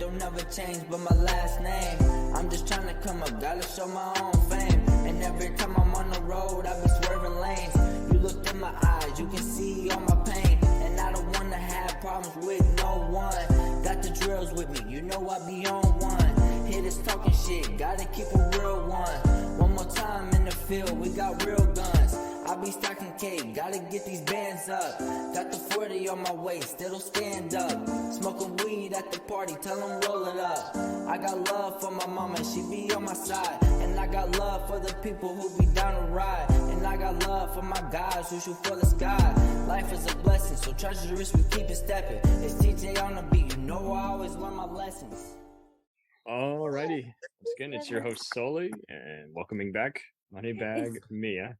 don't never change but my last name. I'm just trying to come up, gotta show my own fame. And every time I'm on the road, I be swerving lanes. You look in my eyes, you can see all my pain. And I don't wanna have problems with no one. Got the drills with me, you know I be on one. Hitters talking shit, gotta keep a real one. One more time in the field, we got real guns. I be stacking cake, gotta get these bands up. Got the 40 on my waist, it'll stand up. Smoking weed at the party, tell them roll it up. I got love for my mama, she be on my side. And I got love for the people who be down to ride. And I got love for my guys who shoot for the sky. Life is a blessing, so treasure the risk, we keep it stepping. It's TJ on the beat, you know I always learn my lessons. Alrighty, once again, it's your host Soli, and welcoming back MoneyBag Mia.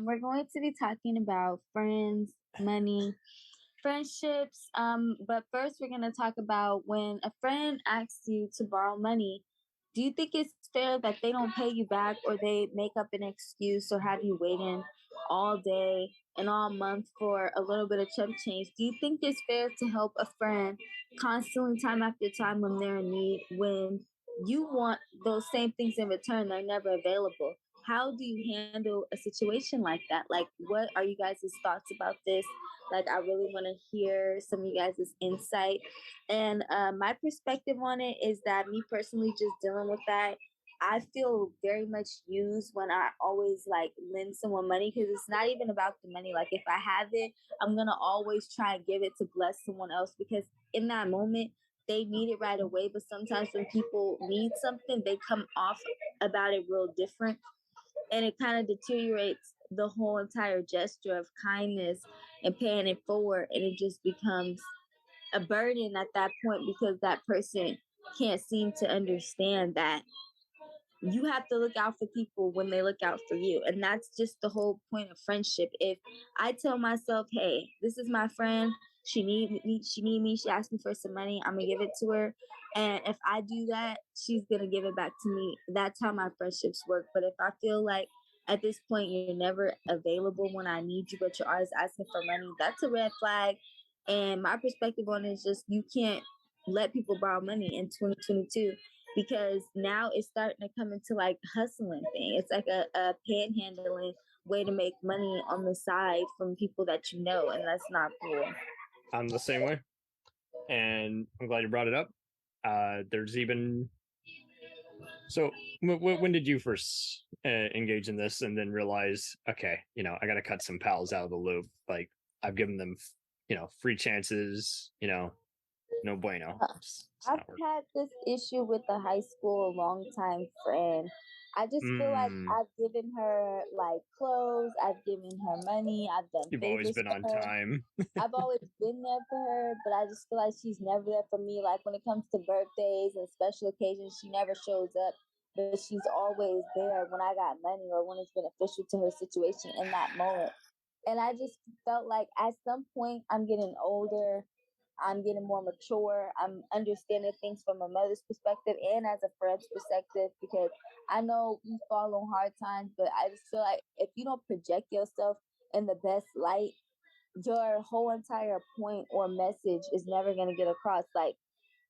We're going to be talking about friends, money, friendships. But first, we're going to talk about when a friend asks you to borrow money. Do you think it's fair that they don't pay you back, or they make up an excuse or have you waiting all day and all month for a little bit of chump change? Do you think it's fair to help a friend constantly, time after time, when they're in need, when you want those same things in return, they're never available? How do you handle a situation like that? Like, what are you guys' thoughts about this? Like, I really want to hear some of you guys' insight. And my perspective on it is that me personally just dealing with that, I feel very much used when I always like lend someone money, because it's not even about the money. Like, if I have it, I'm going to always try and give it to bless someone else, because in that moment, they need it right away. But sometimes when people need something, they come off about it real different. And it kind of deteriorates the whole entire gesture of kindness and paying it forward. And it just becomes a burden at that point, because that person can't seem to understand that you have to look out for people when they look out for you. And that's just the whole point of friendship. If I tell myself, hey, this is my friend, she need me, she asked me for some money, I'm gonna give it to her. And if I do that, she's gonna give it back to me. That's how my friendships work. But if I feel like at this point you're never available when I need you, but you're always asking for money, that's a red flag. And my perspective on it is just, you can't let people borrow money in 2022, because now it's starting to come into like hustling thing. It's like a panhandling way to make money on the side from people that you know, and that's not cool. I'm the same way, and I'm glad you brought it up. There's even so when did you first engage in this and then realize, okay, I got to cut some pals out of the loop? Like, I've given them free chances, no bueno. I've had this issue with a high school longtime friend. I just feel like I've given her like clothes, I've given her money, I've done You've favors always been for on her. time. I've always been there for her, but I just feel like she's never there for me. Like, when it comes to birthdays and special occasions, she never shows up, but she's always there when I got money or when it's beneficial to her situation in that moment. And I just felt like at some point I'm getting older, I'm getting more mature, I'm understanding things from a mother's perspective and as a friend's perspective, because I know we fall on hard times, but I just feel like if you don't project yourself in the best light, your whole entire point or message is never going to get across. Like,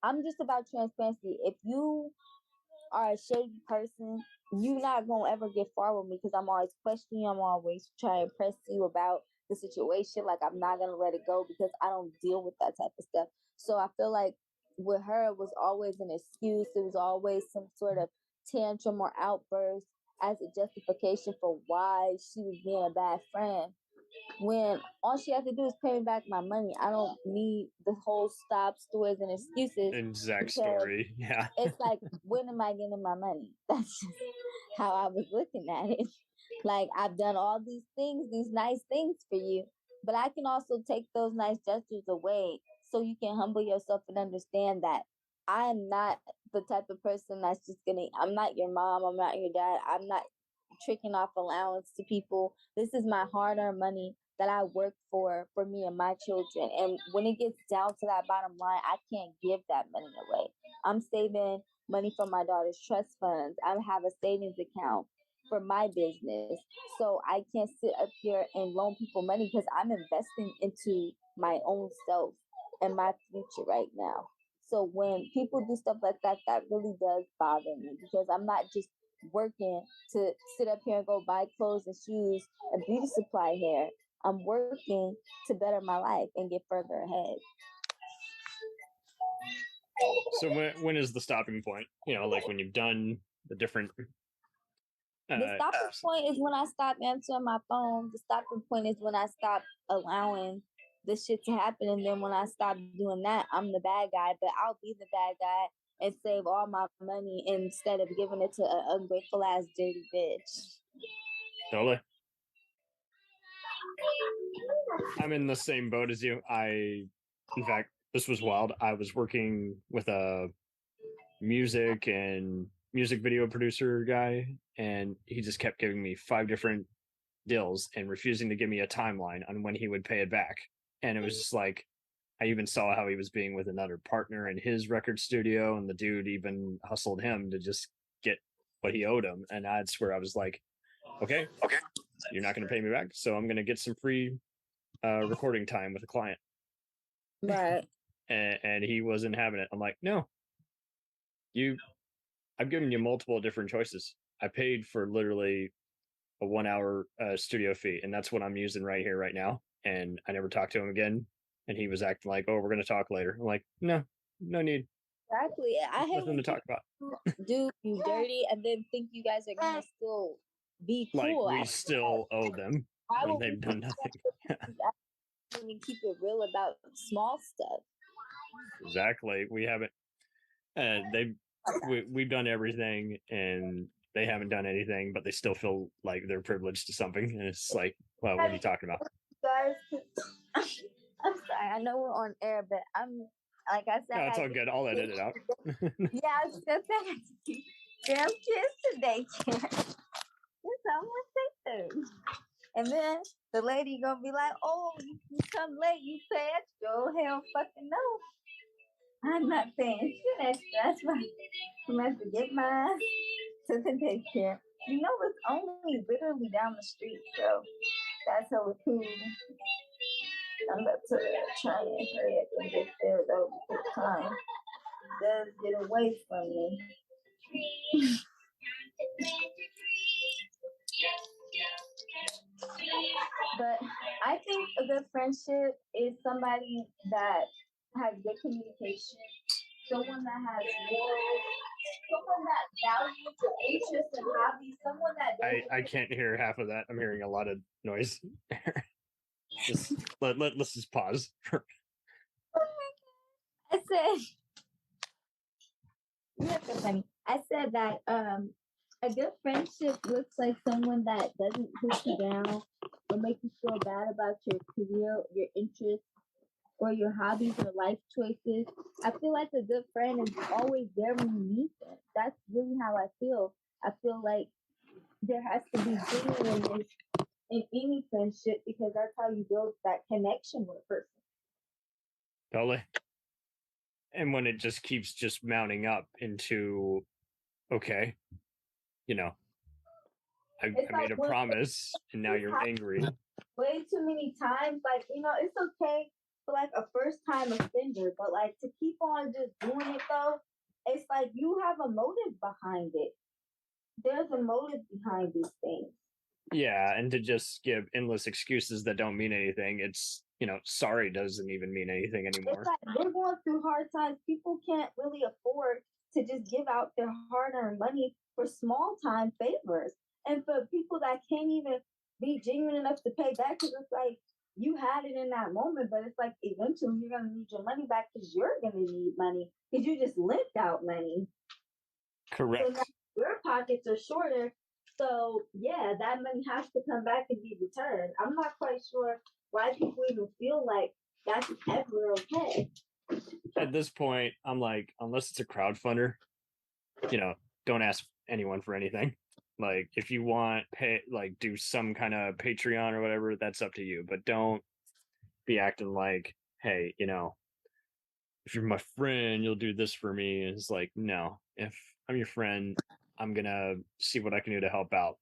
I'm just about transparency. If you are a shady person, you're not gonna ever get far with me, because I'm always questioning you. I'm always trying to press you about the situation. Like, I'm not gonna let it go, because I don't deal with that type of stuff. So I feel like with her, it was always an excuse. It was always some sort of tantrum or outburst as a justification for why she was being a bad friend, when all she has to do is pay me back my money. I don't need the whole stop stories and excuses. Exact story. Yeah. It's like, when am I getting my money? That's just how I was looking at it. Like, I've done all these things, these nice things for you, but I can also take those nice gestures away, so you can humble yourself and understand that I am not the type of person that's just I'm not your mom, I'm not your dad, I'm not tricking off allowance to people. This is my hard-earned money that I work for me and my children. And when it gets down to that bottom line, I can't give that money away. I'm saving money for my daughter's trust funds. I have a savings account for my business. So I can't sit up here and loan people money, because I'm investing into my own self and my future right now. So when people do stuff like that, that really does bother me because I'm not just working to sit up here and go buy clothes and shoes and beauty supply hair. I'm working to better my life and get further ahead. So when is the stopping point? Like when you've done the different. The stopping point is when I stop answering my phone. The stopping point is when I stop allowing this shit to happen. And then when I stop doing that, I'm the bad guy. But I'll be the bad guy and save all my money instead of giving it to an ungrateful ass dirty bitch. Totally. I'm in the same boat as you. In fact, this was wild. I was working with a music video producer guy, and he just kept giving me 5 different deals and refusing to give me a timeline on when he would pay it back. And it was just like, I even saw how he was being with another partner in his record studio, and the dude even hustled him to just get what he owed him. And I'd swear, I was like, okay, you're not going to pay me back, so I'm going to get some free recording time with a client. Right. And he wasn't having it. I'm like, no, I've given you multiple different choices. I paid for literally a 1-hour studio fee, and that's what I'm using right here, right now. And I never talked to him again. And he was acting like, oh, we're going to talk later. I'm like, no need. Exactly. I hate nothing to talk about. Do you dirty and then think you guys are gonna still be cool. Like we still owe them when they've done nothing. Even keep it real about small stuff. Exactly. We haven't. We've done everything, and they haven't done anything, but they still feel like they're privileged to something. And it's like, well, what are you talking about? Guys, I'm sorry. I know we're on air, but I'm like I said. No, it's all good. I'll edit it out. Yeah, I was just saying, damn kids today, Karen. It's almost 6:30. And then the lady gonna be like, "Oh, you come late, you pay extra." Oh, hell, fucking no! I'm not paying shit extra. That's right. I'm gonna have to get mine to the daycare. You know, it's only literally down the street, so that's hella cool. I'm about to try and hurry up and get there though, because time does get away from me. But I think a good friendship is somebody that has good communication, someone that has morals, someone that values your interests and hobbies, someone that I can't hear half of that. I'm hearing a lot of noise. Let's just pause. I said, you're so funny. I said that a good friendship looks like someone that doesn't push you down or make you feel bad about your career, your interests, or your hobbies or life choices. I feel like a good friend is always there when you need them. That's really how I feel. I feel like there has to be genuineness in any friendship because that's how you build that connection with a person. Totally. And when it just keeps just mounting up into, okay, I made a promise and now you're angry. Way too many times, like, it's okay for like a first time offender, but like to keep on just doing it though, it's like you have a motive behind it. There's a motive behind these things. Yeah, and to just give endless excuses that don't mean anything, it's, sorry doesn't even mean anything anymore. It's like we're going through hard times. People can't really afford to just give out their hard-earned money for small time favors. And for people that can't even be genuine enough to pay back, because it's like you had it in that moment, but it's like eventually you're going to need your money back because you're going to need money because you just lent out money. Correct. So now your pockets are shorter. So, yeah, that money has to come back and be returned. I'm not quite sure why people even feel like that's ever okay. At this point, I'm like, unless it's a crowdfunder, don't ask anyone for anything. Like, if you want, do some kind of Patreon or whatever, that's up to you. But don't be acting like, hey, if you're my friend, you'll do this for me. And it's like, no, if I'm your friend, I'm gonna see what I can do to help out.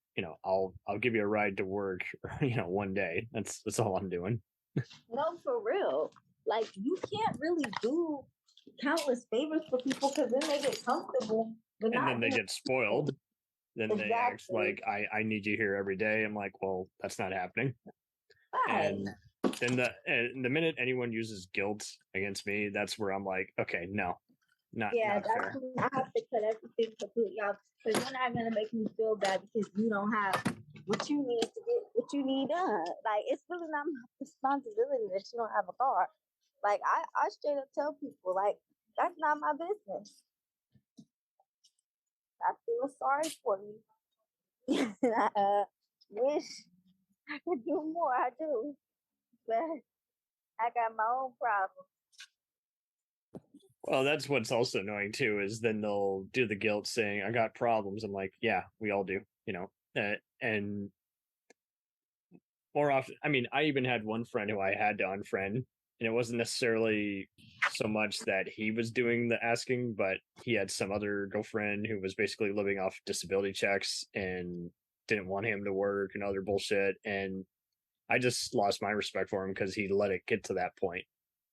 I'll give you a ride to work, one day. That's all I'm doing. No, for real. Like you can't really do countless favors for people because then they get comfortable, but And not then they get spoiled. Then they act exactly. like I need you here every day. I'm like, well, that's not happening. Right. And then the minute anyone uses guilt against me, that's where I'm like, okay, no, Yeah, not that's fair. when I have to cut everything completely off because you're not gonna make me feel bad because you don't have what you need to get what you need done. Like it's really not my responsibility that you don't have a car. Like I straight up tell people like that's not my business. I feel sorry for you. I wish I could do more. I do, but I got my own problems. Well, that's what's also annoying too, is then they'll do the guilt saying, I got problems. I'm like, yeah, we all do, and more often, I mean, I even had one friend who I had to unfriend, and it wasn't necessarily so much that he was doing the asking, but he had some other girlfriend who was basically living off disability checks and didn't want him to work and other bullshit. And I just lost my respect for him because he let it get to that point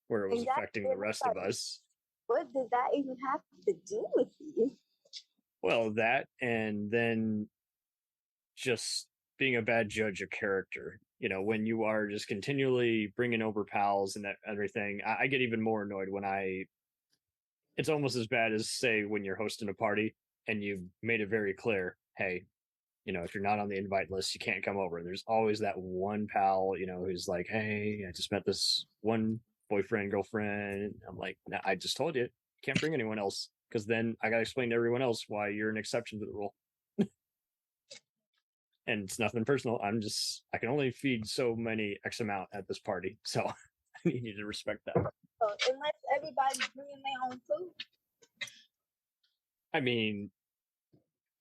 where it was affecting Exactly. the rest of us. What does that even have to do with you? Well, that, and then just being a bad judge of character. When you are just continually bringing over pals and that everything, I get even more annoyed when it's almost as bad as, say, when you're hosting a party and you've made it very clear, hey, if you're not on the invite list, you can't come over. And there's always that one pal, who's like, hey, I just met this one boyfriend, girlfriend. I'm like, nah, I just told you can't bring anyone else because then I got to explain to everyone else why you're an exception to the rule. And it's nothing personal. I can only feed so many X amount at this party. So I need you to respect that. So unless everybody's bringing their own food. I mean,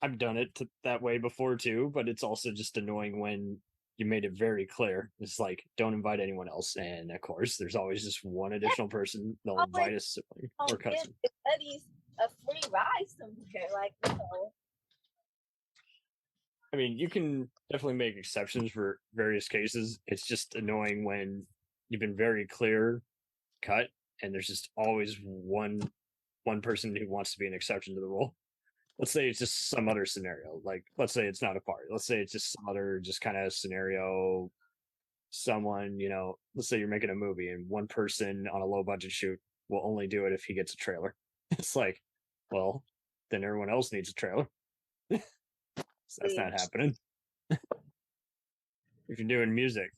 I've done it that way before too, but it's also just annoying when you made it very clear. It's like, don't invite anyone else. And of course, there's always just one additional person. They'll invite a sibling or cousin. Give buddies a free ride somewhere. Like, no. I mean, you can definitely make exceptions for various cases. It's just annoying when you've been very clear cut and there's just always one person who wants to be an exception to the rule. Let's say it's just some other scenario. Like, let's say it's not a party. Let's say it's just some other just kind of scenario. Someone, let's say you're making a movie and one person on a low budget shoot will only do it if he gets a trailer. It's like, well, then everyone else needs a trailer. So that's not happening. If you're doing music,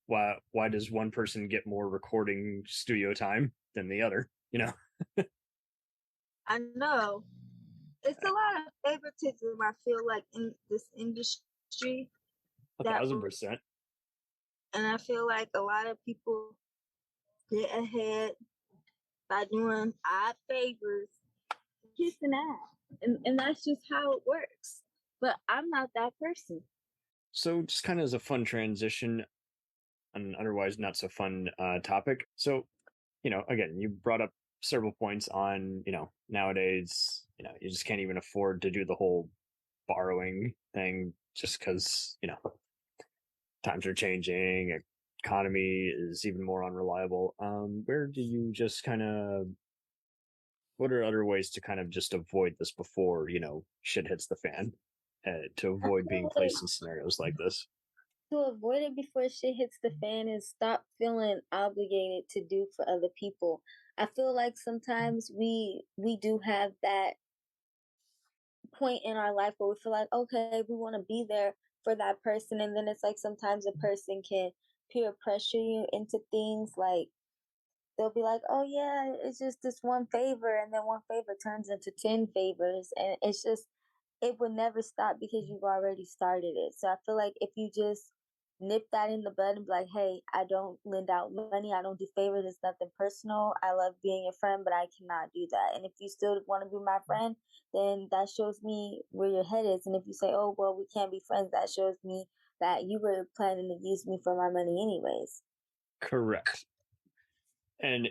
why does one person get more recording studio time than the other? I know. It's a lot of favoritism, I feel like, in this industry. 1,000%. And I feel like a lot of people get ahead by doing odd favors, kissing ass. And that's just how it works. But I'm not that person. So just kind of as a fun transition, an otherwise not so fun topic. So, again, you brought up several points on, nowadays, you just can't even afford to do the whole borrowing thing just because, times are changing, economy is even more unreliable. Where do you just kind of, what are other ways to kind of just avoid this before, shit hits the fan, to avoid being placed in scenarios like this? To avoid it before shit hits the fan is stop feeling obligated to do for other people. I feel like sometimes we do have that point in our life where we feel like, okay, we want to be there for that person, and then it's like sometimes a person can peer pressure you into things. Like they'll be like, oh yeah, it's just this one favor, and then one favor turns into 10 favors, and it's just, it would never stop because you've already started it. So I feel like if you just nip that in the bud and be like, hey, I don't lend out money, I don't do favors, it's nothing personal, I love being your friend, but I cannot do that. And if you still want to be my friend, then that shows me where your head is. And if you say, oh well, we can't be friends, that shows me that you were planning to use me for my money anyways. Correct. And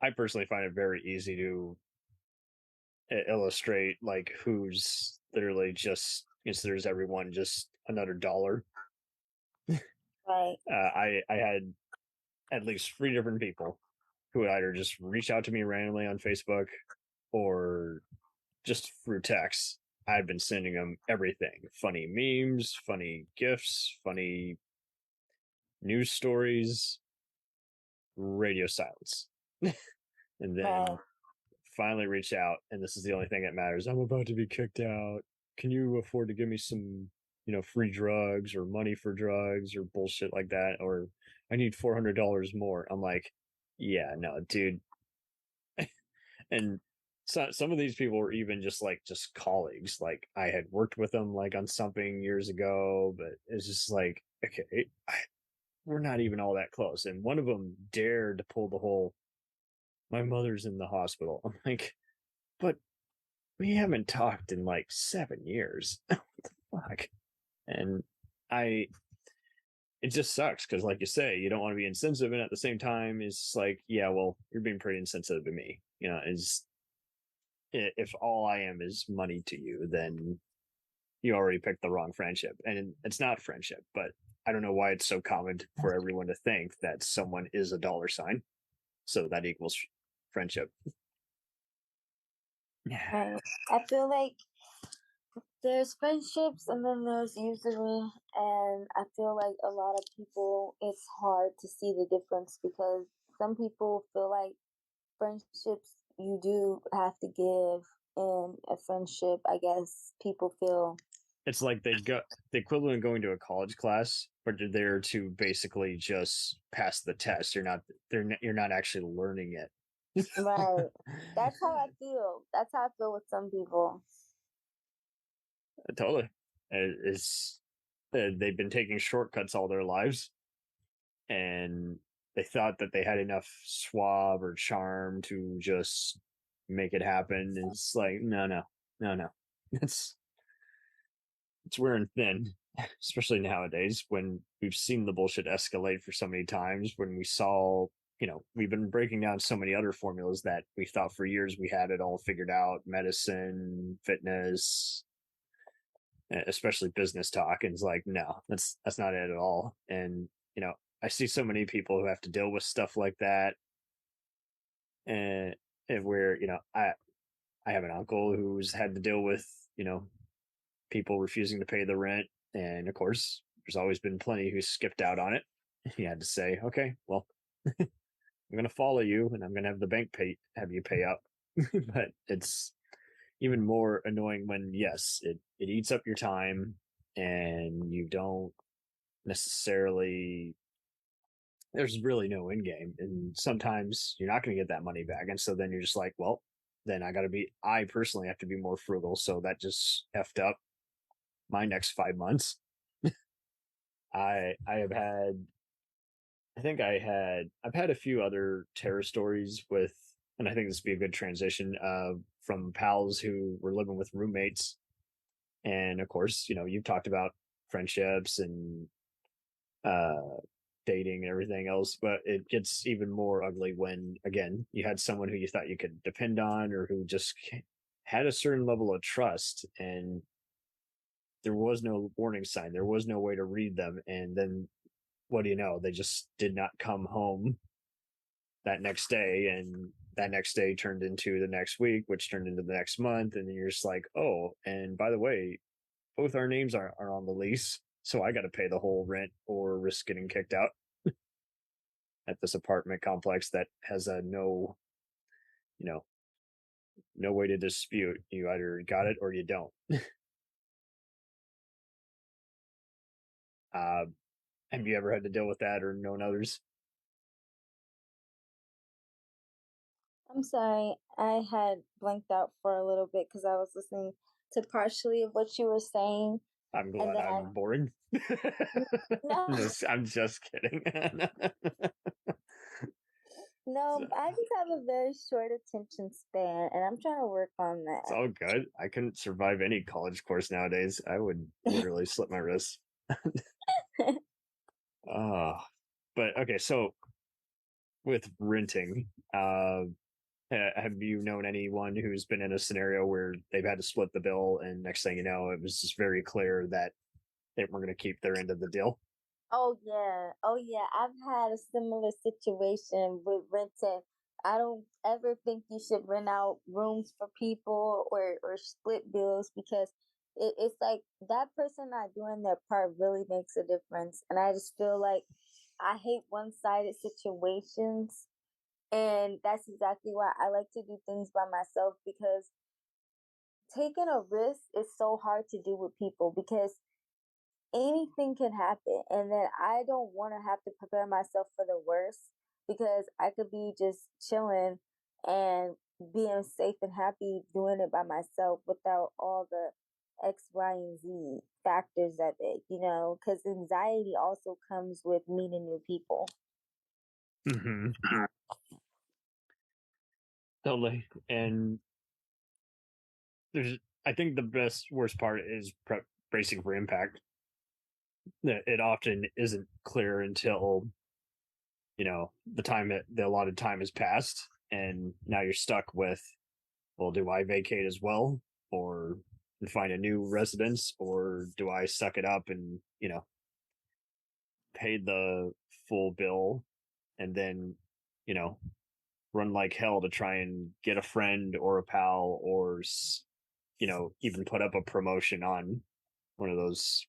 I personally find it very easy to illustrate like who's literally just considers everyone just another dollar. Right. I had at least 3 different people who would either just reach out to me randomly on Facebook or just through text. I've been sending them everything: funny memes, funny gifs, funny news stories, radio silence. And Right. then finally reach out, and this is the only thing that matters. I'm about to be kicked out. Can you afford to give me some, free drugs or money for drugs or bullshit like that? Or I need $400 more. I'm like, yeah, no, dude. And so, some of these people were even just colleagues. Like I had worked with them like on something years ago, but it's just like, okay, we're not even all that close. And one of them dared to pull the whole, my mother's in the hospital. I'm like, but we haven't talked in like 7 years. What the fuck? And I, it just sucks because, like you say, you don't want to be insensitive, and at the same time, it's like, yeah, well, you're being pretty insensitive to me. Is if all I am is money to you, then you already picked the wrong friendship, and it's not friendship. But I don't know why it's so common for everyone to think that someone is a dollar sign, so that equals friendship. Right. I feel like there's friendships and then there's usury, and I feel like a lot of people, it's hard to see the difference because some people feel like friendships you do have to give in a friendship. I guess people feel It's like they got the equivalent of going to a college class, but you're there to basically just pass the test. You're not actually learning it. right. That's how I feel. That's how I feel with some people. Totally. It's they've been taking shortcuts all their lives, and they thought that they had enough suave or charm to just make it happen. And it's like, no, no, no, no. It's it's wearing thin, especially nowadays when we've seen the bullshit escalate for so many times. When we saw, we've been breaking down so many other formulas that we thought for years we had it all figured out: medicine, fitness, especially business talk. And it's like, no, that's not it at all. And I see so many people who have to deal with stuff like that, and, where I have an uncle who's had to deal with people refusing to pay the rent, and of course there's always been plenty who skipped out on it. He had to say, okay, well, I'm going to follow you, and I'm going to have the bank have you pay up. But it's even more annoying when, yes, it eats up your time, and you don't necessarily, there's really no end game, and sometimes you're not going to get that money back, and so then you're just like, well, then I personally have to be more frugal, so that just effed up my next 5 months. I have had, I've had a few other terror stories with, and I think this would be a good transition, from pals who were living with roommates. And of course, you've talked about friendships and uh, dating and everything else, but it gets even more ugly when, again, you had someone who you thought you could depend on, or who just had a certain level of trust, and there was no warning sign. There was no way to read them. And then what do you know? They just did not come home that next day. And that next day turned into the next week, which turned into the next month. And then you're just like, oh, and by the way, both our names are on the lease. So I got to pay the whole rent or risk getting kicked out at this apartment complex that has you know, no way to dispute. You either got it or you don't. Uh, have you ever had to deal with that or known others? I'm sorry, I had blanked out for a little bit because I was listening to partially of what you were saying, I'm and glad then I'm boring. no, I'm just kidding. no, I just have a very short attention span, and I'm trying to work on It's that. all good. I couldn't survive any college course nowadays. I would literally slip my wrists. Oh, but okay. So with renting, have you known anyone who's been in a scenario where they've had to split the bill, and next thing you know, it was just very clear that they weren't going to keep their end of the deal? Oh yeah, oh yeah. I've had a similar situation with renting. I don't ever think you should rent out rooms for people or split bills because it's like that person not doing their part really makes a difference. And I just feel like I hate one sided situations. And that's exactly why I like to do things by myself because taking a risk is so hard to do with people because anything can happen. And then I don't want to have to prepare myself for the worst because I could be just chilling and being safe and happy doing it by myself without all the X, Y, and Z factors of it, because anxiety also comes with meeting new people. Mm-hmm. Totally. And there's, I think the worst part is bracing for impact. It often isn't clear until the allotted time has passed, and now you're stuck with, well, do I vacate as well, or find a new residence, or do I suck it up and pay the full bill and then you know run like hell to try and get a friend or a pal, or even put up a promotion on one of those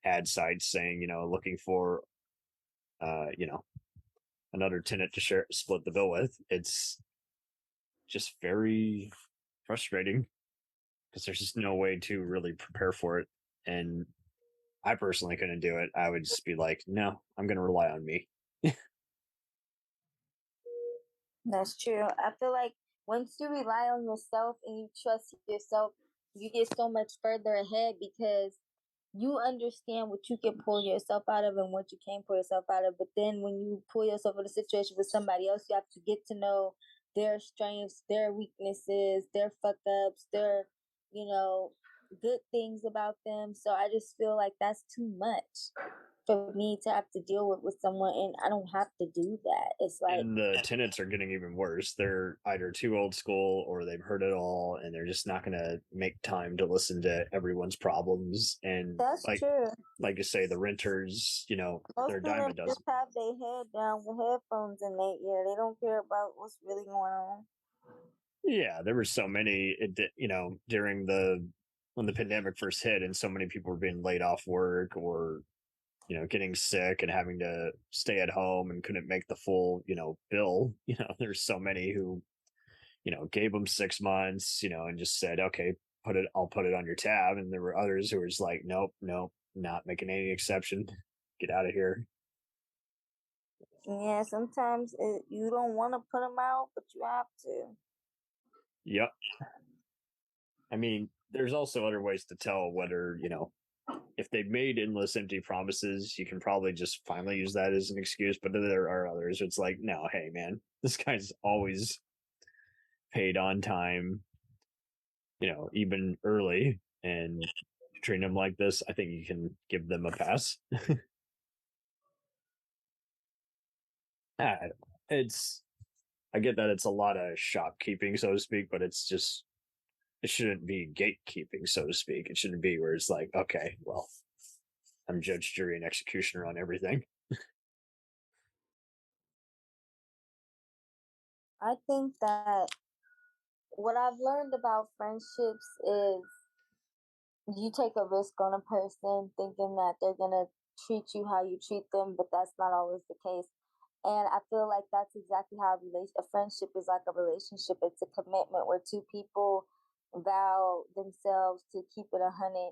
ad sites saying looking for uh you know another tenant to split the bill with. It's just very frustrating because there's just no way to really prepare for it. And I personally couldn't do it. I would just be like, no, I'm going to rely on me. That's true. I feel like once you rely on yourself and you trust yourself, you get so much further ahead because you understand what you can pull yourself out of and what you can't pull yourself out of. But then when you pull yourself in a situation with somebody else, you have to get to know their strengths, their weaknesses, their fuck ups, their, you know, good things about them. So I just feel like that's too much for me to have to deal with someone, and I don't have to do that. It's like And the tenants are getting even worse. They're either too old school or they've heard it all, and they're just not going to make time to listen to everyone's problems. And that's true. like you say, the renters, Most they're a of dime them a dozen. just have their head down with headphones in their ear. They don't care about what's really going on. Yeah, there were so many, during when the pandemic first hit, and so many people were being laid off work, or getting sick and having to stay at home and couldn't make the full bill. There's so many who gave them 6 months, and just said, okay, I'll put it on your tab. And there were others who were just like, nope, nope, not making any exception. Get out of here. Yeah, sometimes you don't want to put them out, but you have to. Yep. I mean, there's also other ways to tell whether, if they've made endless empty promises, you can probably just finally use that as an excuse. But there are others. It's like, no, hey, man, this guy's always paid on time, even early, and treat them like this. I think you can give them a pass. Ah, it's, I get that it's a lot of shopkeeping, so to speak, but it shouldn't be gatekeeping, so to speak. It shouldn't be where it's like, okay, well, I'm judge, jury, and executioner on everything. I think that what I've learned about friendships is you take a risk on a person thinking that they're gonna treat you how you treat them, but that's not always the case. And I feel like that's exactly how a friendship is like a relationship. It's a commitment where two people vow themselves to keep it 100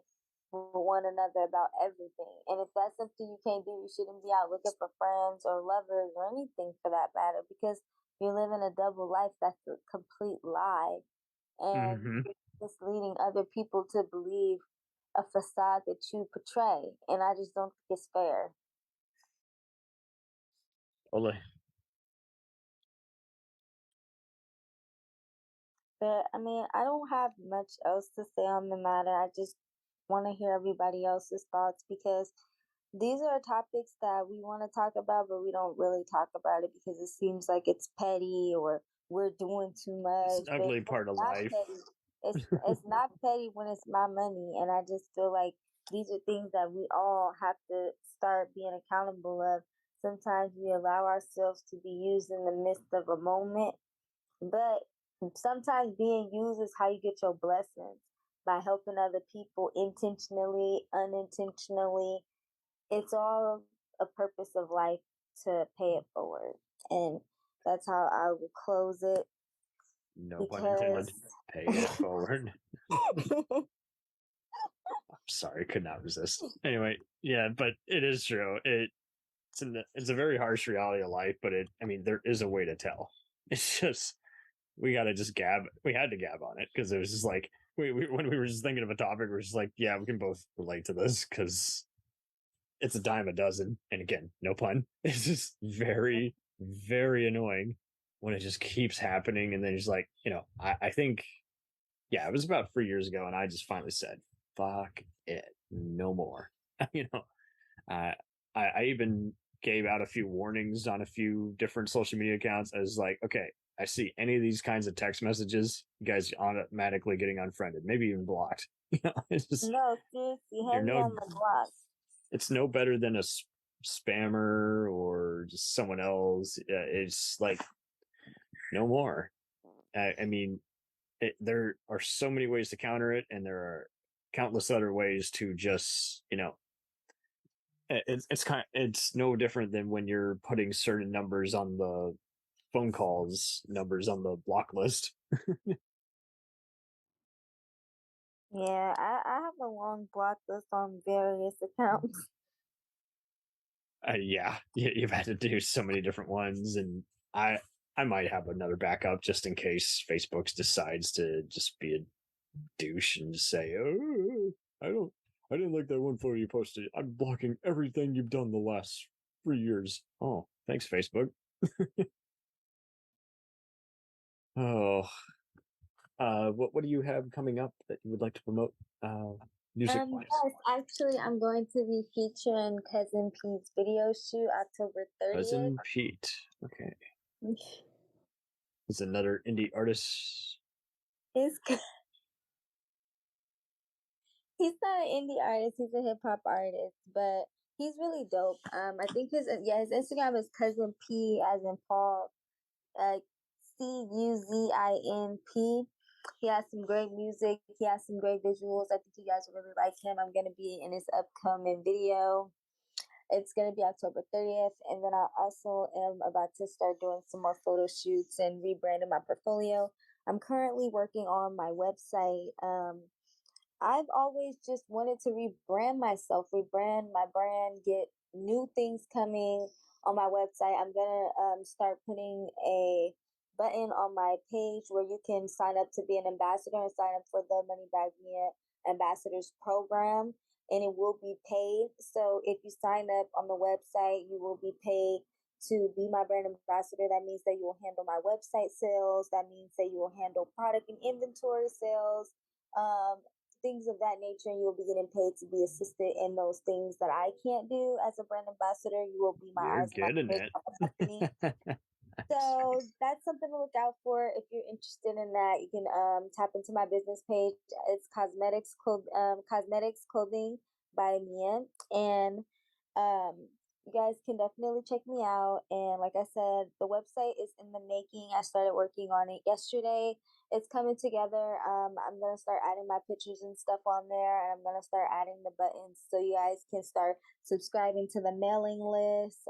with one another about everything. And if that's something you can't do, you shouldn't be out looking for friends or lovers or anything for that matter because you're living a double life. That's a complete lie. And Mm-hmm. you're misleading other people to believe a facade that you portray. And I just don't think it's fair. Totally. But I mean, I don't have much else to say on the matter. I just want to hear everybody else's thoughts because these are topics that we want to talk about, but we don't really talk about it because it seems like it's petty or we're doing too It's much. an But ugly it's part of not life. petty. It's not petty when it's my money, and I just feel like these are things that we all have to start being accountable of. Sometimes we allow ourselves to be used in the midst of a moment, but sometimes being used is how you get your blessings by helping other people intentionally, unintentionally. It's all a purpose of life to pay it forward. And that's how I will close it No pun because intended. Pay it forward. Sorry, could not resist. Anyway, yeah, but it is true. It's a very harsh reality of life, but I mean, there is a way to tell. It's just we got to just gab. We had to gab on it because it was just like when we were just thinking of a topic, we're just like, yeah, we can both relate to this because it's a dime a dozen. And again, no pun. It's just very, very annoying when it just keeps happening. And then just like, I think, yeah, it was about 3 years ago, and I just finally said, fuck it, no more. you know, uh, I even gave out a few warnings on a few different social media accounts. I was like, okay, I see any of these kinds of text messages, you guys automatically getting unfriended, maybe even blocked. It's just no, seriously, you're heavy no, on the block. it's no better than a spammer or just someone else. It's like no more. I mean, there are so many ways to counter it, and there are countless other ways to just it's no different than when you're putting certain numbers on the phone calls numbers on the block list. Yeah, I have a long block list on various accounts. Yeah, you've had to do so many different ones, and I might have another backup just in case Facebook decides to just be a douche and just say, "Oh, I don't, I didn't like that one photo you posted. I'm blocking everything you've done the last 3 years." Oh, thanks, Facebook. Oh, what do you have coming up that you would like to promote, music wise? Yes, actually, I'm going to be featuring Cousin Pete's video shoot October 30th. Cousin Pete. Okay, he's another indie artist. He's he's not an indie artist; he's a hip hop artist, but he's really dope. I think his Instagram is Cousin P as in Paul, uh, CUZINP. He has some great music. He has some great visuals. I think you guys will really like him. I'm gonna be in his upcoming video. It's going to be October 30th. And then I also am about to start doing some more photo shoots and rebranding my portfolio. I'm currently working on my website. I've always just wanted to rebrand myself, rebrand my brand, get new things coming on my website. I'm going to start putting a button on my page where you can sign up to be an ambassador and sign up for the MoneyBag Ambassadors program, and it will be paid. So if you sign up on the website, you will be paid to be my brand ambassador. That means that you will handle my website sales. That means that you will handle product and inventory sales. Things of that nature, and you'll be getting paid to be assisted in those things that I can't do as a brand ambassador. You will be my You're eyes, my getting ears, it. my company. So that's something to look out for if you're interested in that. You can tap into my business page. It's cosmetics clothing by Mia, and you guys can definitely check me out. And like I said, the website is in the making. I started working on it yesterday. It's coming together. I'm gonna start adding my pictures and stuff on there, and I'm gonna start adding the buttons so you guys can start subscribing to the mailing list.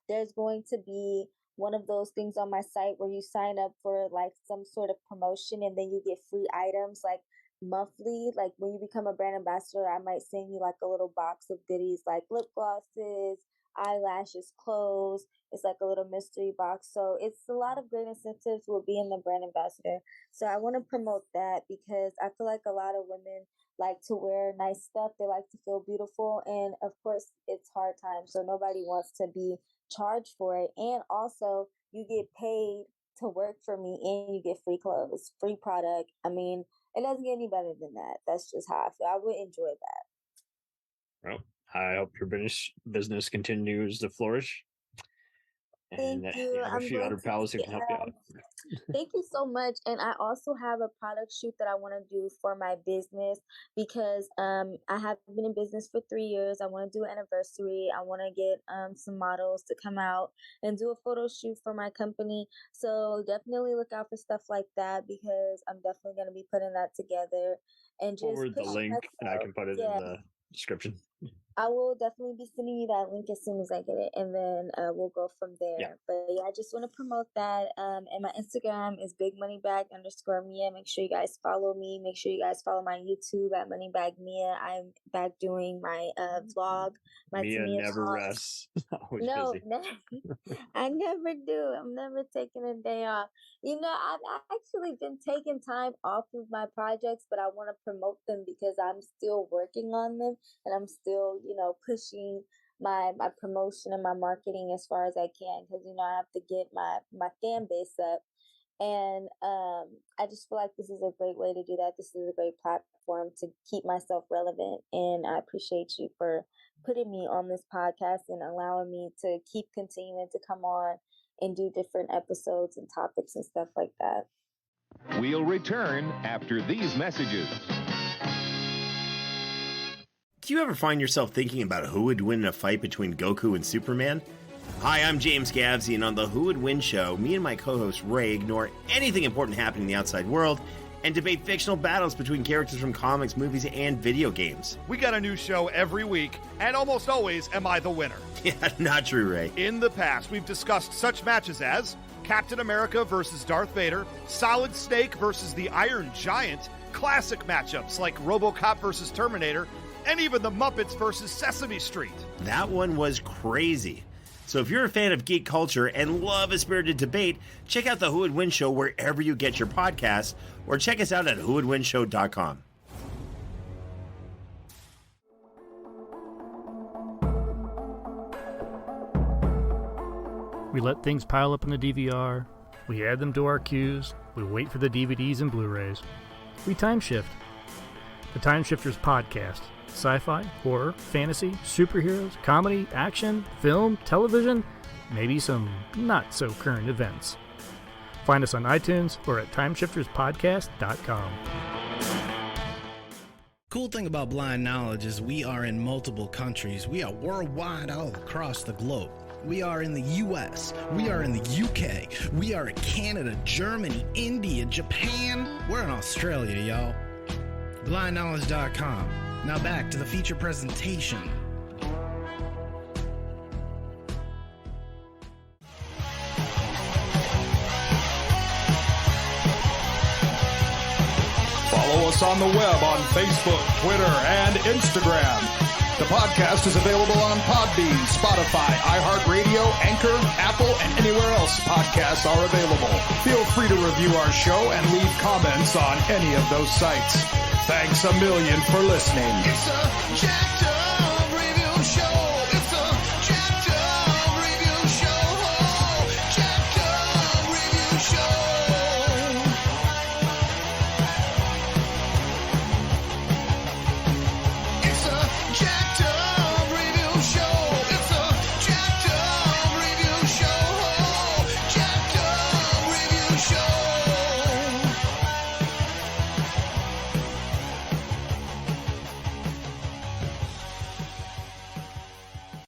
There's going to be one of those things on my site where you sign up for like some sort of promotion and then you get free items like monthly. Like when you become a brand ambassador, I might send you like a little box of goodies like lip glosses, eyelashes, clothes. It's like a little mystery box. So it's a lot of great incentives with being the brand ambassador. So I want to promote that because I feel like a lot of women like to wear nice stuff. They like to feel beautiful. And of course, it's hard times. So nobody wants to be charged for it. And also, you get paid to work for me and you get free clothes, free product. I mean, it doesn't get any better than that. That's just how I feel. I would enjoy that. Well, I hope your business continues to flourish, and Thank you you. have a I'm few going other to pals who be can help you out. Thank you so much. And I also have a product shoot that I want to do for my business because I have been in business for 3 years. I want to do an anniversary. I want to get some models to come out and do a photo shoot for my company. So definitely look out for stuff like that because I'm definitely going to be putting that together and just Forward the pushing link, and I myself. can put it in Yeah. the description. I will definitely be sending you that link as soon as I get it, and then we'll go from there. Yeah. But yeah, I just want to promote that. And my Instagram is bigmoneybag_Mia. Make sure you guys follow me. Make sure you guys follow my YouTube at MoneyBagMia. I'm back doing my vlog, my Mia Tamia never talks. rests. Always No, busy. I never do. I'm never taking a day off. You know, I've actually been taking time off of my projects, but I want to promote them because I'm still working on them and I'm still, pushing my promotion and my marketing as far as I can because, I have to get my fan base up. And I just feel like this is a great way to do that. This is a great platform to keep myself relevant. And I appreciate you for putting me on this podcast and allowing me to keep continuing to come on and do different episodes and topics and stuff like that. We'll return after these messages. Do you ever find yourself thinking about who would win in a fight between Goku and Superman? Hi, I'm James Gavsey, and on the Who Would Win show, me and my co-host Ray ignore anything important happening in the outside world and debate fictional battles between characters from comics, movies, and video games. We got a new show every week, and almost always am I the winner. Yeah, not true, Ray. In the past, we've discussed such matches as Captain America versus Darth Vader, Solid Snake versus the Iron Giant, classic matchups like RoboCop versus Terminator, and even the Muppets versus Sesame Street. That one was crazy. So if you're a fan of geek culture and love a spirited debate, check out the Who Would Win show wherever you get your podcasts, or check us out at whowouldwinshow.com. We let things pile up in the DVR, we add them to our queues, we wait for the DVDs and Blu-rays. We time shift. The Time Shifters Podcast. Sci-fi, horror, fantasy, superheroes, comedy, action, film, television, maybe some not-so-current events. Find us on iTunes or at timeshifterspodcast.com. Cool thing about Blind Knowledge is we are in multiple countries. We are worldwide all across the globe. We are in the US, we are in the UK, we are in Canada, Germany, India, Japan. We're in Australia, y'all. BlindKnowledge.com. Now back to the feature presentation. Follow us on the web on Facebook, Twitter, and Instagram. The podcast is available on Podbean, Spotify, iHeartRadio, Anchor, Apple, and anywhere else podcasts are available. Feel free to review our show and leave comments on any of those sites. Thanks a million for listening. It's a jacked up